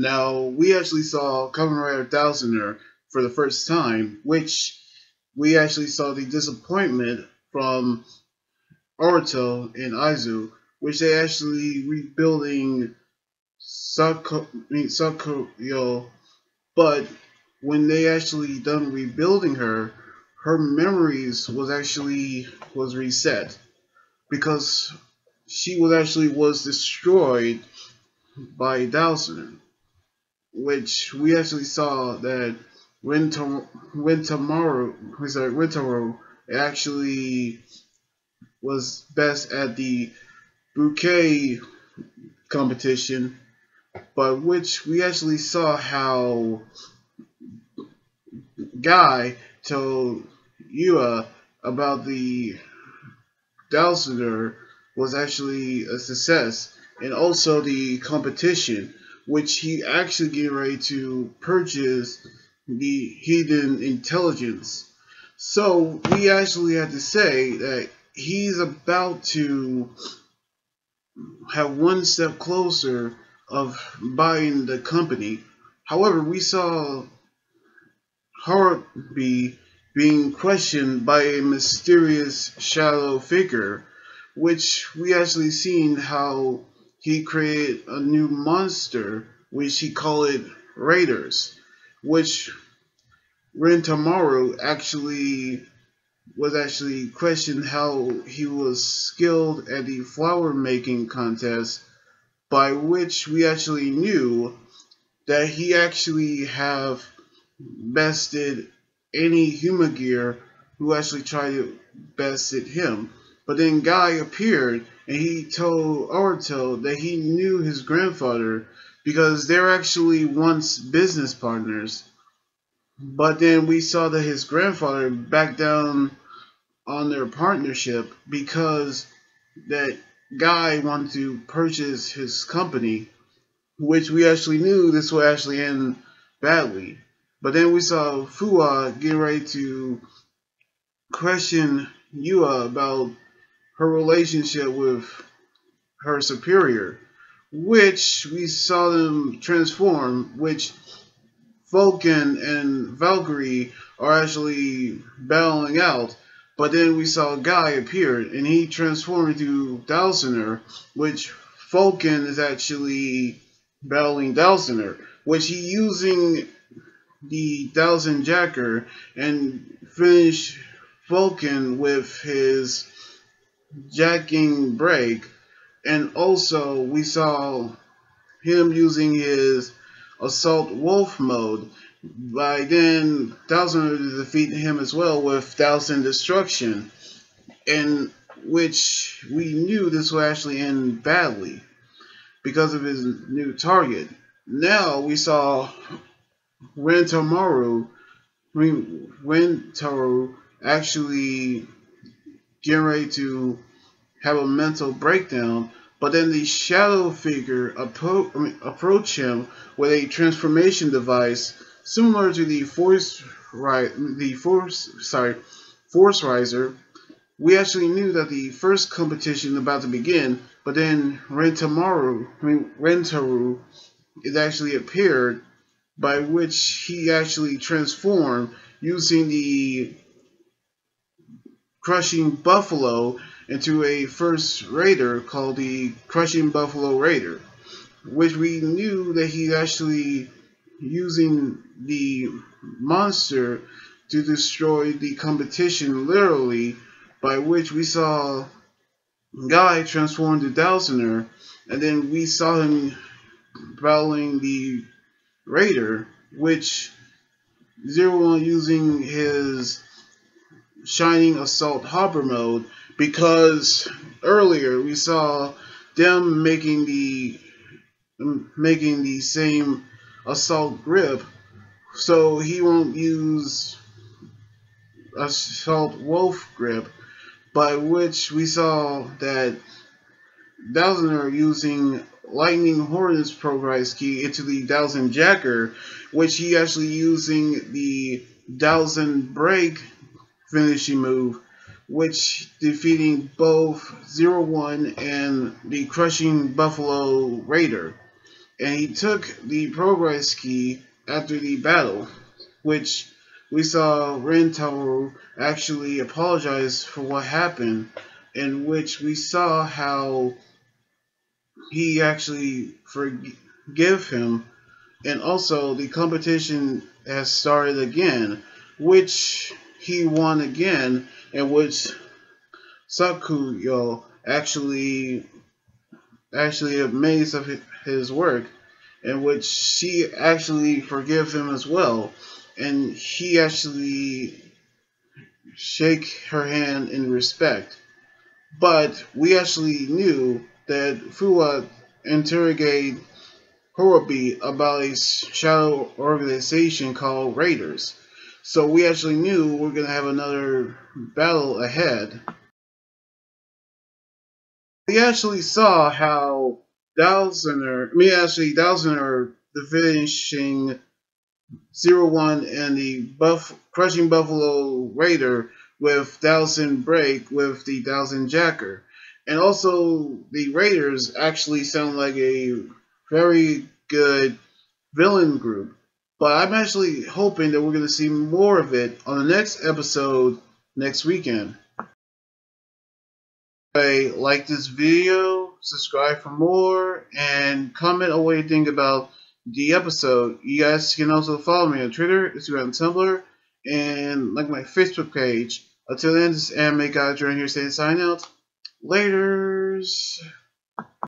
Now, we actually saw Kamen Rider Thouser for the first time, which we actually saw the disappointment from Orito and Aizu, which they actually rebuilding Sakuyo, but when they actually done rebuilding her, her memories was reset because she was destroyed by Dowson, which we actually saw that Rentaro actually was best at the bouquet competition, but which we actually saw how Guy told Yua about the Dowser was actually a success, and also the competition, which he actually get ready to purchase the hidden intelligence. So we actually had to say that he's about to have one step closer of buying the company. However, we saw Harvey being questioned by a mysterious shadow figure, which we actually seen how he created a new monster, which he called it Raiders, which Rentamaru actually questioned how he was skilled at the flower making contest, by which we actually knew that he actually have bested any human gear who actually tried to bested him. But then Guy appeared and he told Orito that he knew his grandfather because they're actually once business partners. But then we saw that his grandfather backed down on their partnership because that guy wanted to purchase his company, which we actually knew this would actually end badly. But then we saw Fua getting ready to question Yua about her relationship with her superior, which we saw them transform, which Vulcan and Valkyrie are actually battling out. But then we saw Guy appear and he transformed into Dowsoner, which Vulcan is actually battling Dowsoner, which he using the Dowson Jacker and finish Vulcan with his jacking break. And also we saw him using his assault wolf mode. By then, Thousand defeated him as well with Thousand Destruction, in which we knew this would actually end badly because of his new target. Now we saw Rentamaru actually getting ready to have a mental breakdown, but then the shadow figure approached him with a transformation device similar to the Force Riser. We actually knew that the first competition about to begin, but then Rentaru it actually appeared, by which he actually transformed using the Crushing Buffalo into a first raider called the Crushing Buffalo Raider, which we knew that he actually using the monster to destroy the competition literally, by which we saw Guy transform to Dowsoner, and then we saw him battling the Raider, which Zero One using his Shining Assault Hopper mode, because earlier we saw them making the same assault grip, so he won't use assault wolf grip, by which we saw that Dowsoner using Lightning Hornet's progress key into the Dowson Jacker, which he actually using the Dowson Break finishing move, which defeating both 01 and the Crushing Buffalo Raider. and he took the progress key after the battle, which we saw Rentaro actually apologize for what happened, in which we saw how he actually forgive him, and also the competition has started again, which he won again, in which Sakuyo actually amazed of his work, in which she actually forgive him as well, and he actually shake her hand in respect. But we actually knew that Fuwa interrogated Horobi about a shadow organization called Raiders. So we actually knew we're gonna have another battle ahead. We actually saw how Dowsener, the finishing 0-1 and the Crushing Buffalo Raider with Thousand Break with the Thousand Jacker. And also, the Raiders actually sound like a very good villain group. But I'm actually hoping that we're going to see more of it on the next episode next weekend. Like this video, subscribe for more, and comment on what you think about the episode. You guys can also follow me on Twitter, Instagram, and Tumblr, and like my Facebook page. Until then, this is Anime God Jordan here saying sign out. Laters.